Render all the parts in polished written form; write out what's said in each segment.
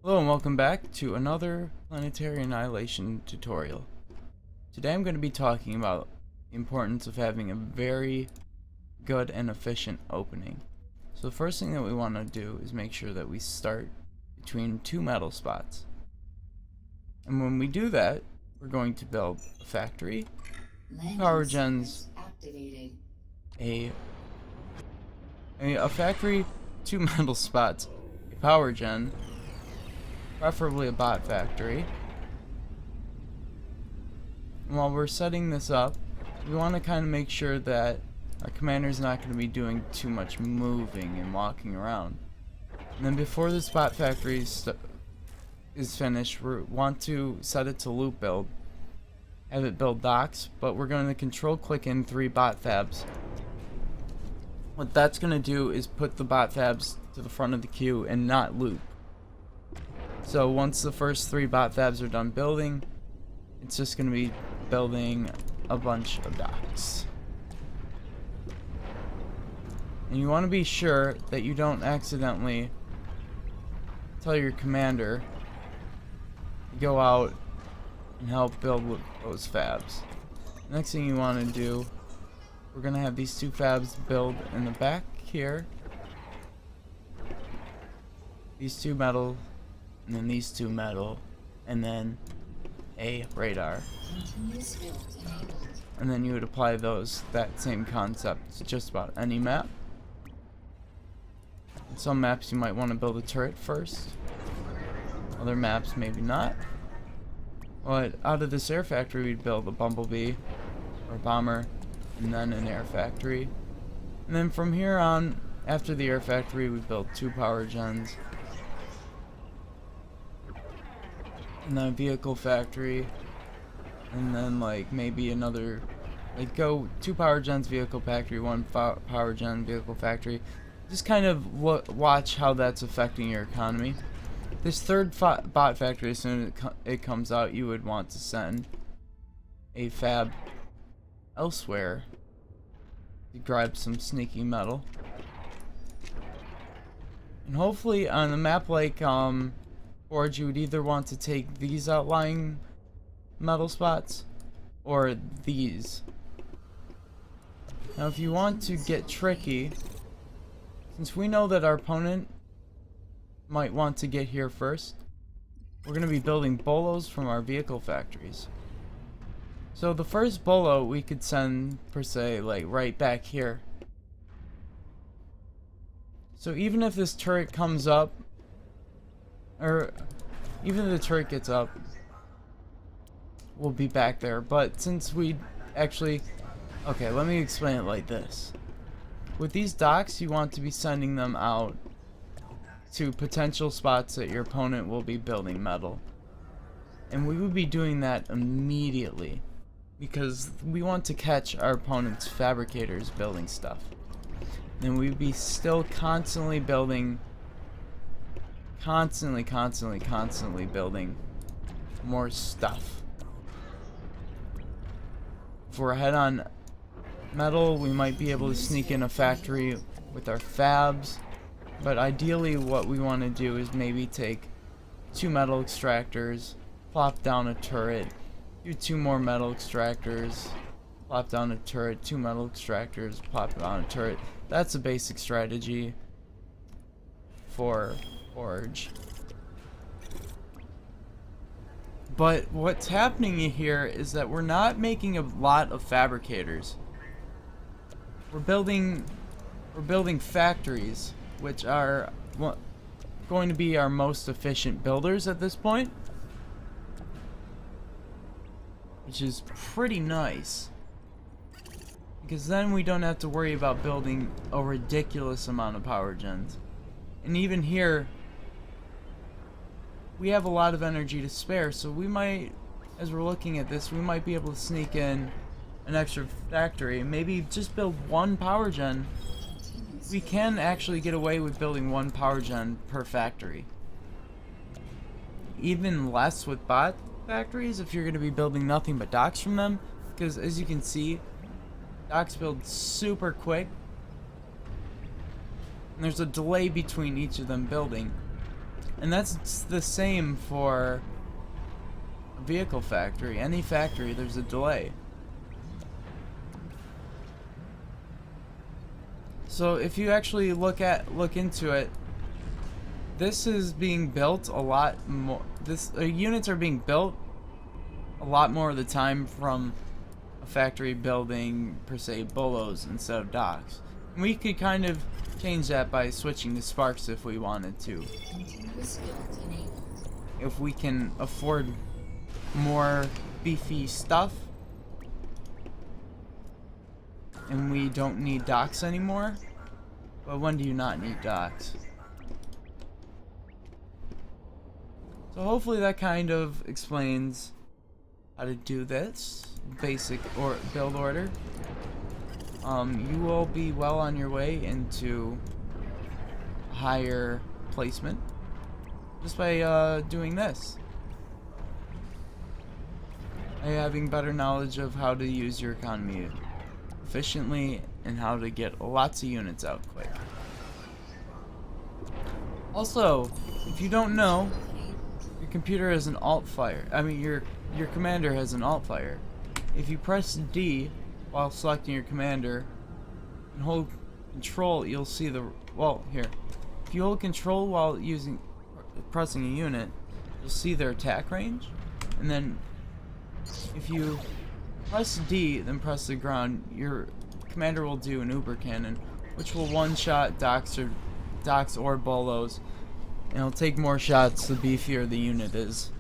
Hello and welcome back to another Planetary Annihilation tutorial. Today I'm going to be talking about the importance of having a very good and efficient opening. So the first thing that we want to do is make sure that we start between two metal spots. And when we do that, we're going to build a factory, power gens, a factory, two metal spots, a power gen, preferably a bot factory. And while we're setting this up, we want to kind of make sure that our commander's not going to be doing too much moving and walking around. And then before this bot factory is finished, we want to set it to loop build. Have it build docks, but we're going to control click in 3 bot fabs. What that's going to do is put the bot fabs to the front of the queue and not loop. So once the first 3 bot fabs are done building, it's just going to be building a bunch of docks. And you want to be sure that you don't accidentally tell your commander to go out and help build those fabs. Next thing you want to do, we're going to have these 2 fabs build in the back here. These 2 metal, and then these 2 metal, and then a radar. And then you would apply that same concept to just about any map. In some maps you might want to build a turret first. Other maps maybe not. But out of this air factory we'd build a bumblebee or a bomber, and then an air factory. And then from here on, after the air factory, we build 2 power gens. And then a vehicle factory. And then like maybe another, like go 2 power gens, vehicle factory, 1 power gen, vehicle factory. Just kind of watch how that's affecting your economy. This 3rd bot factory, as soon as it comes out, you would want to send a fab elsewhere to grab some sneaky metal. And hopefully on a map like Forge, you would either want to take these outlying metal spots or these. Now if you want to get tricky, since we know that our opponent might want to get here first, we're going to be building bolos from our vehicle factories. So the first bolo we could send, per se, like right back here. So even if this turret comes up, or even if the turret gets up, we'll be back there. But since we actually, okay, let me explain it like this. With these docks, you want to be sending them out to potential spots that your opponent will be building metal. And we would be doing that immediately, because we want to catch our opponent's fabricators building stuff. And we'd be still constantly building, constantly building more stuff. If we're ahead on metal, we might be able to sneak in a factory with our fabs. But ideally what we want to do is maybe take 2 metal extractors, plop down a turret, do 2 more metal extractors, plop down a turret, 2 metal extractors, plop down a turret. That's a basic strategy for Forge. But what's happening here is that we're not making a lot of fabricators. We're building factories, which are going to be our most efficient builders at this point, which is pretty nice, because then we don't have to worry about building a ridiculous amount of power gens. And even here we have a lot of energy to spare, so we might, as we're looking at this, we might be able to sneak in an extra factory, maybe just build 1 power gen. We can actually get away with building 1 power gen per factory. Even less with bot factories if you're going to be building nothing but docks from them, because as you can see, docks build super quick. And there's a delay between each of them building. And that's the same for a vehicle factory. Any factory, there's a delay. So if you actually look into it, this is being built a lot more. Units are being built a lot more of the time from a factory building, per se, bolos instead of docks. And we could kind of change that by switching to sparks if we wanted to. If we can afford more beefy stuff and we don't need docks anymore. But when do you not need docks? So hopefully that kind of explains how to do this basic or build order. You will be well on your way into higher placement just by doing this. By having better knowledge of how to use your economy efficiently and how to get lots of units out quick. Also, if you don't know, your computer has an alt fire. I mean, your commander has an alt fire. If you press D while selecting your commander and hold control, you'll see the, well, here. If you hold control while pressing a unit, you'll see their attack range. And then if you press D, then press the ground, your commander will do an uber cannon, which will one-shot docks or bolos, and it'll take more shots the beefier the unit is.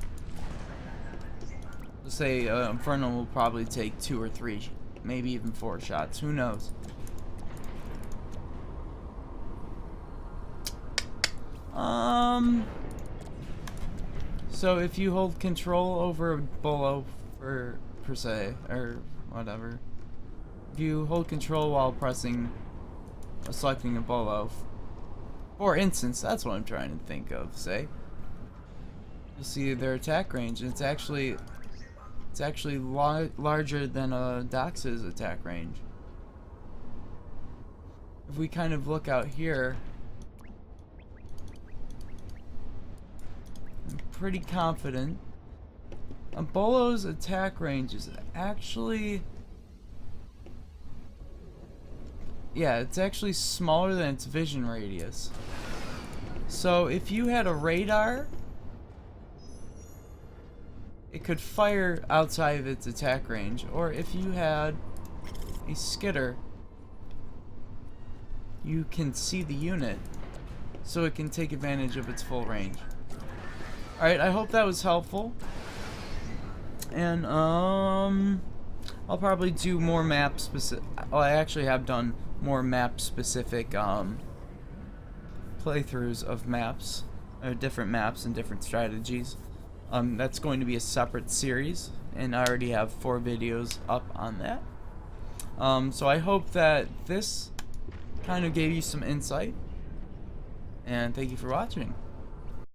Let's say Inferno will probably take 2 or 3, maybe even 4 shots. Who knows? So if you hold control over a bolo per se, or whatever, if you hold control while selecting a bolo, for instance, that's what I'm trying to think of, say, you'll see their attack range, and it's actually larger than a Dox's attack range. If we kind of look out here, I'm pretty confident a bolo's attack range is actually, yeah, it's actually smaller than its vision radius. So if you had a radar, it could fire outside of its attack range, or if you had a skitter, you can see the unit, so it can take advantage of its full range. Alright, I hope that was helpful. And I'll probably do more map specific. Well, I actually have done more map specific playthroughs of maps, or different maps and different strategies. That's going to be a separate series, and I already have 4 videos up on that. So I hope that this kind of gave you some insight, and thank you for watching.